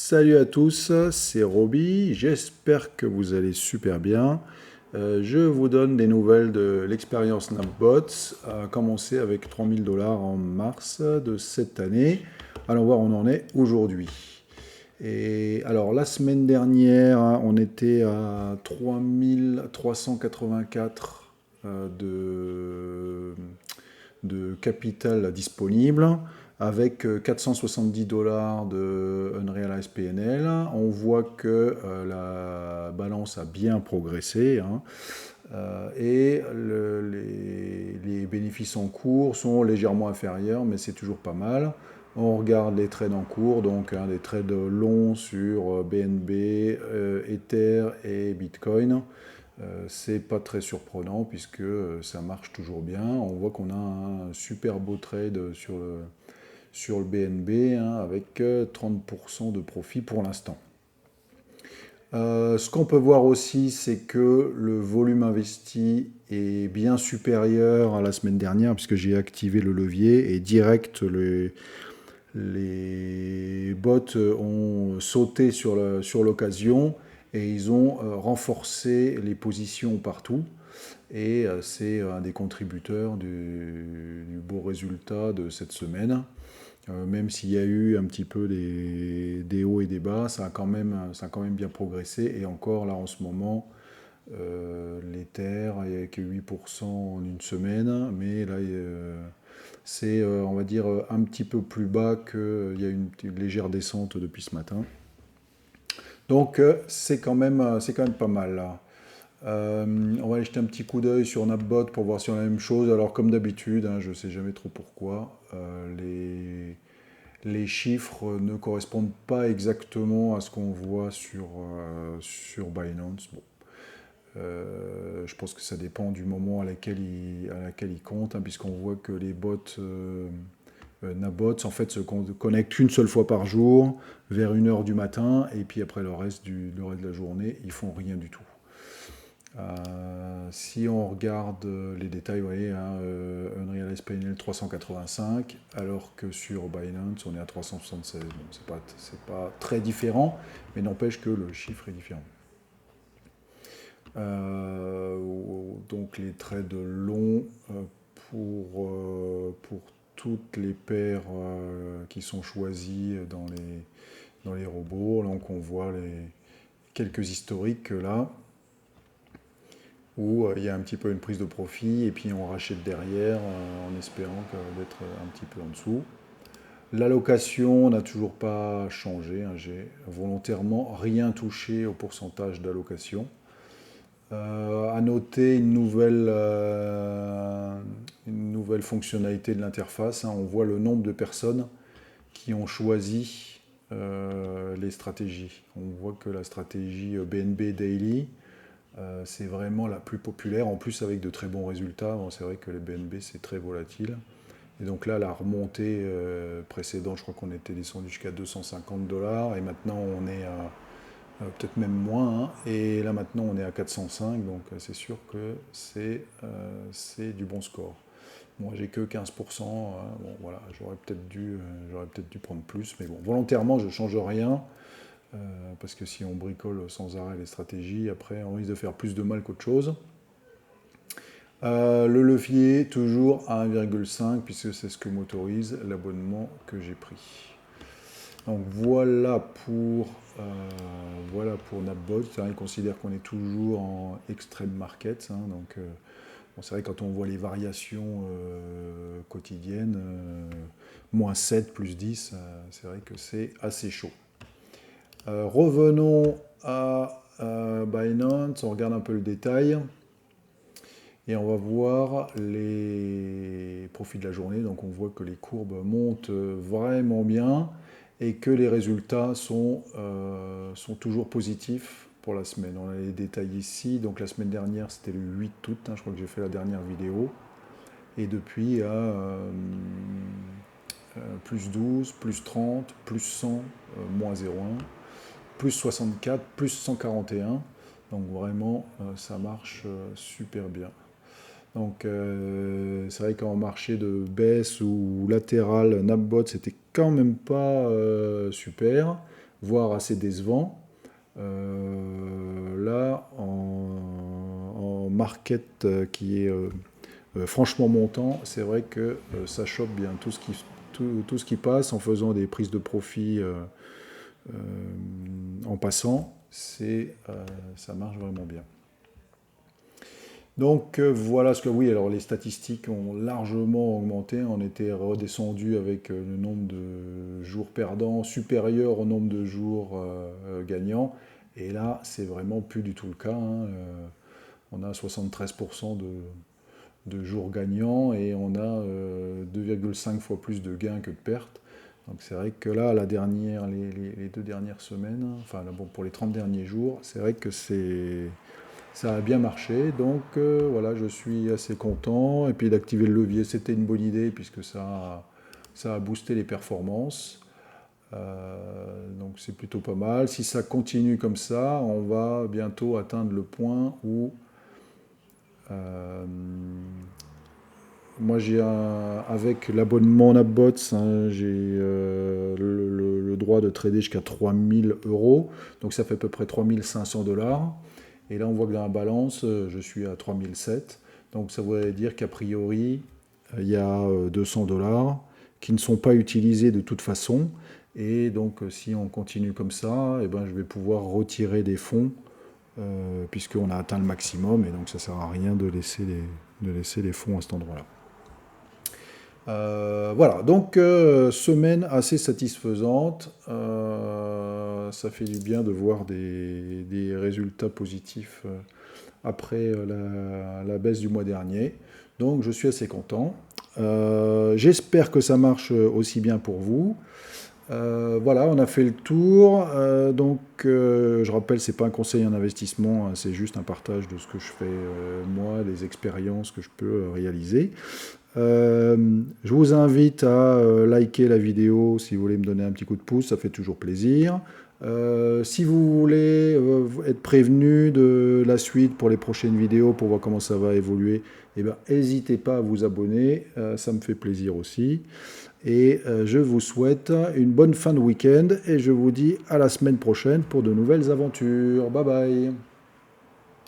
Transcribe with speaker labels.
Speaker 1: Salut à tous, c'est Roby, j'espère que vous allez super bien. Je vous donne des nouvelles de l'expérience Snapbot, à commencer avec 3000 $ en mars de cette année. Allons voir où on en est aujourd'hui. Et alors la semaine dernière, hein, on était à 3384 de capital disponible avec 470 $ de Unrealized PNL. On voit que la balance a bien progressé, hein, et les bénéfices en cours sont légèrement inférieurs, mais c'est toujours pas mal. On regarde les trades en cours, donc des trades longs sur BNB, Ether et Bitcoin. C'est pas très surprenant puisque ça marche toujours bien. On voit qu'on a un super beau trade sur le BNB, hein, avec 30% de profit pour l'instant. Ce qu'on peut voir aussi, c'est que le volume investi est bien supérieur à la semaine dernière puisque j'ai activé le levier et direct les bots ont sauté sur l'occasion et ils ont renforcé les positions partout. Et c'est un des contributeurs du beau résultat de cette semaine. Même s'il y a eu un petit peu des hauts et des bas, ça a quand même bien progressé. Et encore là en ce moment, l'Ether, il n'y a que 8% en une semaine, mais là c'est, on va dire, un petit peu plus bas qu'il y a une légère descente depuis ce matin. Donc c'est quand même pas mal là. On va aller jeter un petit coup d'œil sur Napbot pour voir si on a la même chose. Alors comme d'habitude, hein, je ne sais jamais trop pourquoi, les chiffres ne correspondent pas exactement à ce qu'on voit sur Binance. Bon. Je pense que ça dépend du moment à laquelle il compte, hein, puisqu'on voit que les bots Nabots en fait se connectent une seule fois par jour vers 1 h du matin, et puis après le reste de la journée, ils font rien du tout. Si on regarde les détails, vous voyez, hein, Unrealized PNL 385, alors que sur Binance, on est à 376. Bon, c'est pas très différent, mais n'empêche que le chiffre est différent. Donc les trades longs pour toutes les paires qui sont choisies dans les robots. Donc on voit quelques historiques là, où il y a un petit peu une prise de profit, et puis on rachète derrière en espérant d'être un petit peu en dessous. L'allocation n'a toujours pas changé, hein, j'ai volontairement rien touché au pourcentage d'allocation. À noter une nouvelle fonctionnalité de l'interface, hein. On voit le nombre de personnes qui ont choisi les stratégies. On voit que la stratégie BNB Daily, c'est vraiment la plus populaire, en plus avec de très bons résultats. Bon, c'est vrai que les BNB, c'est très volatile. Et donc là, la remontée précédente, je crois qu'on était descendu jusqu'à 250 $, et maintenant on est à peut-être même moins, hein. Et là maintenant on est à 405, donc c'est sûr que c'est du bon score. Moi j'ai que 15%, bon voilà, j'aurais peut-être dû prendre plus, mais bon, volontairement je ne change rien, parce que si on bricole sans arrêt les stratégies, après on risque de faire plus de mal qu'autre chose. Le levier toujours à 1,5, puisque c'est ce que m'autorise l'abonnement que j'ai pris. Donc voilà pour Napbot. Il considère qu'on est toujours en extreme market, hein. Donc bon, c'est vrai quand on voit les variations quotidiennes, moins 7, plus 10, c'est vrai que c'est assez chaud. Revenons à Binance, on regarde un peu le détail. Et on va voir les profits de la journée. Donc on voit que les courbes montent vraiment bien et que les résultats sont toujours positifs pour la semaine. On a les détails ici. Donc la semaine dernière, c'était le 8 août, hein, je crois que j'ai fait la dernière vidéo. Et depuis, plus 12, plus 30, plus 100, moins 0,1, plus 64, plus 141. Donc vraiment, ça marche super bien. Donc c'est vrai qu'en marché de baisse ou latéral, Napbot, c'était quand même pas super. voire assez décevant. Là, en market qui est franchement montant, c'est vrai que ça chope bien tout ce qui passe en faisant des prises de profit en passant, ça marche vraiment bien. Donc voilà ce que oui, alors les statistiques ont largement augmenté, on était redescendu avec le nombre de jours perdants supérieur au nombre de jours gagnants, et là c'est vraiment plus du tout le cas, hein. On a 73% de jours gagnants et on a 2,5 fois plus de gains que de pertes. Donc c'est vrai que là, les 2 dernières semaines, enfin bon, pour les 30 derniers jours, c'est vrai que ça a bien marché. Donc voilà, je suis assez content. Et puis d'activer le levier, c'était une bonne idée puisque ça a boosté les performances. Donc c'est plutôt pas mal. Si ça continue comme ça, on va bientôt atteindre le point où moi, avec l'abonnement Napbots, hein, j'ai le droit de trader jusqu'à 3000 euros. Donc, ça fait à peu près 3500 $. Et là, on voit que dans la balance, je suis à 3007. Donc, ça voudrait dire qu'a priori, il y a 200 $ qui ne sont pas utilisés de toute façon. Et donc, si on continue comme ça, eh ben, je vais pouvoir retirer des fonds puisqu'on a atteint le maximum. Et donc, ça ne sert à rien de laisser les fonds à cet endroit-là. Voilà, donc semaine assez satisfaisante. Ça fait du bien de voir des résultats positifs après la baisse du mois dernier. Donc je suis assez content. J'espère que ça marche aussi bien pour vous. Voilà, on a fait le tour. Donc, je rappelle, c'est pas un conseil en investissement, hein, c'est juste un partage de ce que je fais moi, des expériences que je peux réaliser. Je vous invite à liker la vidéo si vous voulez me donner un petit coup de pouce, ça fait toujours plaisir. Si vous voulez être prévenu de la suite pour les prochaines vidéos, pour voir comment ça va évoluer, eh ben, n'hésitez pas à vous abonner, ça me fait plaisir aussi. Et je vous souhaite une bonne fin de week-end et je vous dis à la semaine prochaine pour de nouvelles aventures. Bye bye.